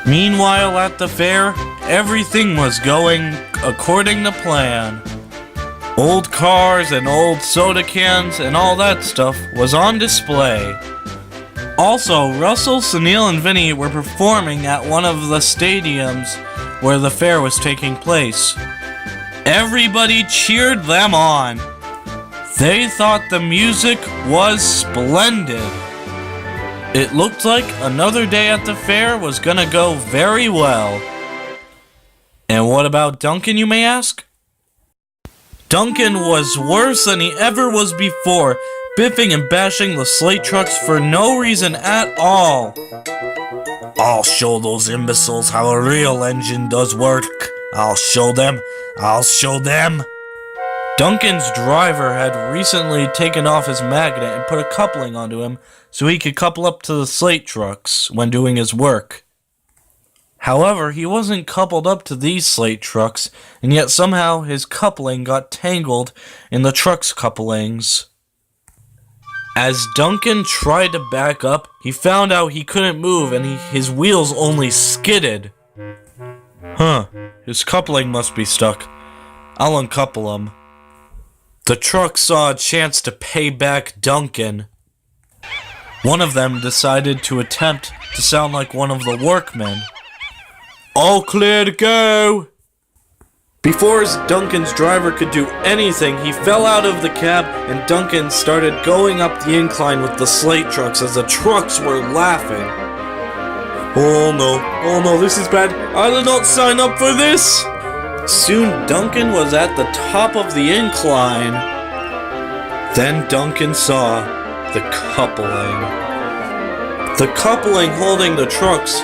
Meanwhile, at the fair, everything was going according to plan. Old cars and old soda cans and all that stuff was on display. Also, Russell, Sunil, and Vinnie were performing at one of the stadiums where the fair was taking place. Everybody cheered them on. They thought the music was splendid. It looked like another day at the fair was gonna go very well. And what about Duncan, you may ask? Duncan was worse than he ever was before, biffing and bashing the slate trucks for no reason at all. I'll show those imbeciles how a real engine does work. I'll show them. Duncan's driver had recently taken off his magnet and put a coupling onto him so he could couple up to the slate trucks when doing his work. However, he wasn't coupled up to these slate trucks, and yet somehow his coupling got tangled in the truck's couplings. As Duncan tried to back up, he found out he couldn't move and his wheels only skidded. His coupling must be stuck. I'll uncouple him. The truck saw a chance to pay back Duncan. One of them decided to attempt to sound like one of the workmen. All clear to go! Before Duncan's driver could do anything, he fell out of the cab and Duncan started going up the incline with the slate trucks as the trucks were laughing. Oh no, this is bad. I did not sign up for this! Soon Duncan was at the top of the incline. Then Duncan saw the coupling. The coupling holding the trucks,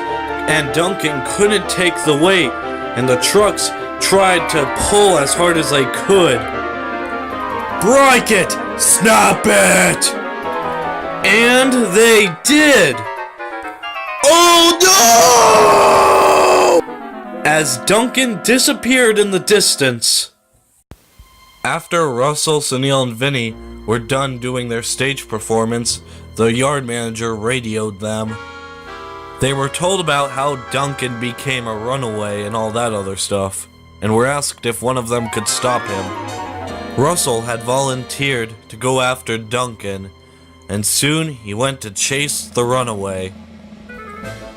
and Duncan couldn't take the weight, and the trucks tried to pull as hard as they could. Break it! Snap it! And they did! Oh no! As Duncan disappeared in the distance. After Russell, Sunil, and Vinnie were done doing their stage performance, the yard manager radioed them. They were told about how Duncan became a runaway and all that other stuff, and were asked if one of them could stop him. Russell had volunteered to go after Duncan, and soon he went to chase the runaway.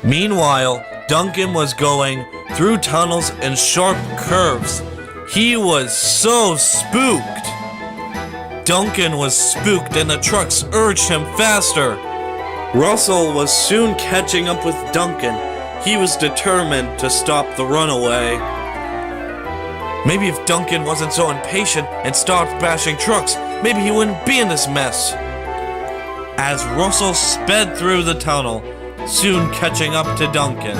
Meanwhile, Duncan was going through tunnels and sharp curves. He was so spooked. Duncan was spooked and the trucks urged him faster. Russell was soon catching up with Duncan. He was determined to stop the runaway. Maybe if Duncan wasn't so impatient and stopped bashing trucks, maybe he wouldn't be in this mess. As Russell sped through the tunnel, soon catching up to Duncan.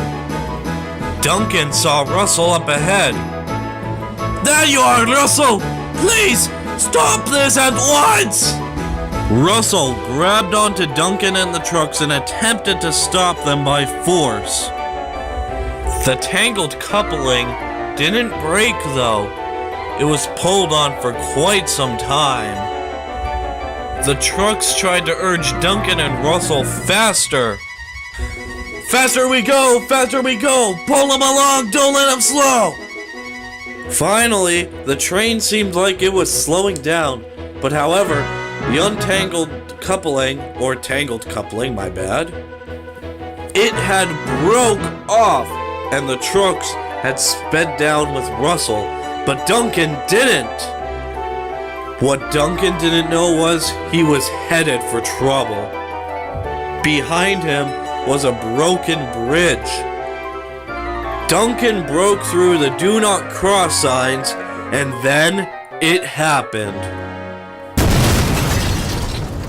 Duncan saw Russell up ahead. There you are, Russell! Please, stop this at once! Russell grabbed onto Duncan and the trucks and attempted to stop them by force. The tangled coupling didn't break though. It was pulled on for quite some time. The trucks tried to urge Duncan and Russell faster. Faster we go! Faster we go! Pull them along! Don't let them slow! Finally, the train seemed like it was slowing down, but however, the untangled coupling, or tangled coupling, my bad, it had broke off, and the trucks had sped down with Russell, but Duncan didn't. What Duncan didn't know was he was headed for trouble. Behind him was a broken bridge. Duncan broke through the do not cross signs, and then it happened.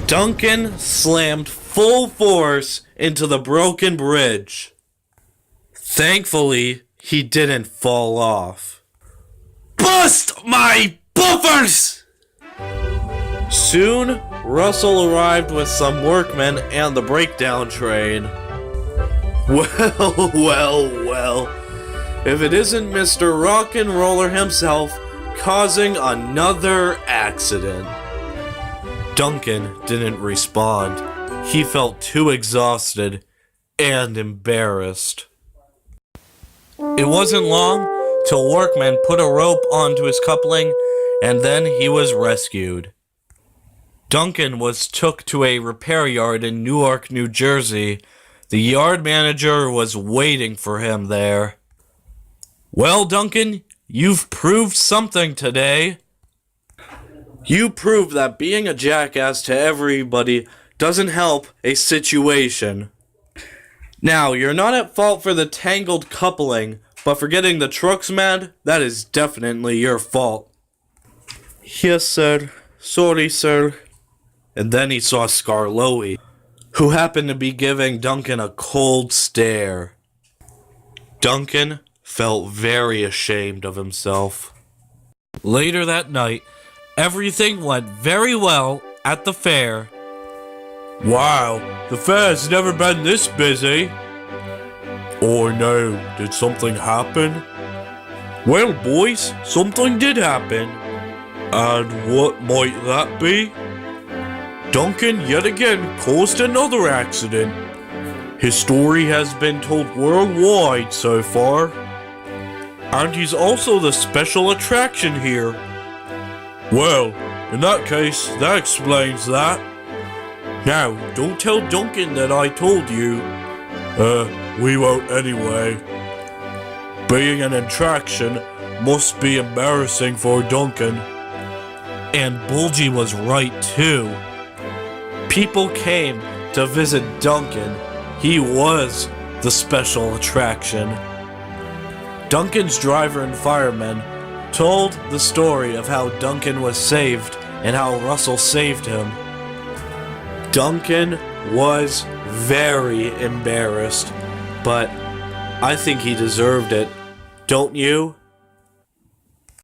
Duncan slammed full force into the broken bridge. Thankfully, he didn't fall off. Bust my buffers! Soon, Russell arrived with some workmen and the breakdown train. Well. If it isn't Mr. Rock and Roller himself causing another accident. Duncan didn't respond. He felt too exhausted and embarrassed. It wasn't long till workmen put a rope onto his coupling, and then he was rescued. Duncan was took to a repair yard in Newark, New Jersey. The yard manager was waiting for him there. "Well, Duncan, you've proved something today. You proved that being a jackass to everybody doesn't help a situation. Now, you're not at fault for the tangled coupling, but for getting the trucks mad, that is definitely your fault." "Yes, sir. Sorry, sir." And then he saw Scarloey, who happened to be giving Duncan a cold stare. Duncan felt very ashamed of himself. Later that night, everything went very well at the fair. "Wow, the fair's never been this busy." "Oh no, did something happen?" "Well, boys, something did happen." "And what might that be?" "Duncan yet again caused another accident. His story has been told worldwide so far. And he's also the special attraction here." "Well, in that case, that explains that. Now, don't tell Duncan that I told you." We won't anyway. Being an attraction must be embarrassing for Duncan." And Bulgy was right too. People came to visit Duncan. He was the special attraction. Duncan's driver and firemen told the story of how Duncan was saved and how Russell saved him. Duncan was very embarrassed, but I think he deserved it. Don't you?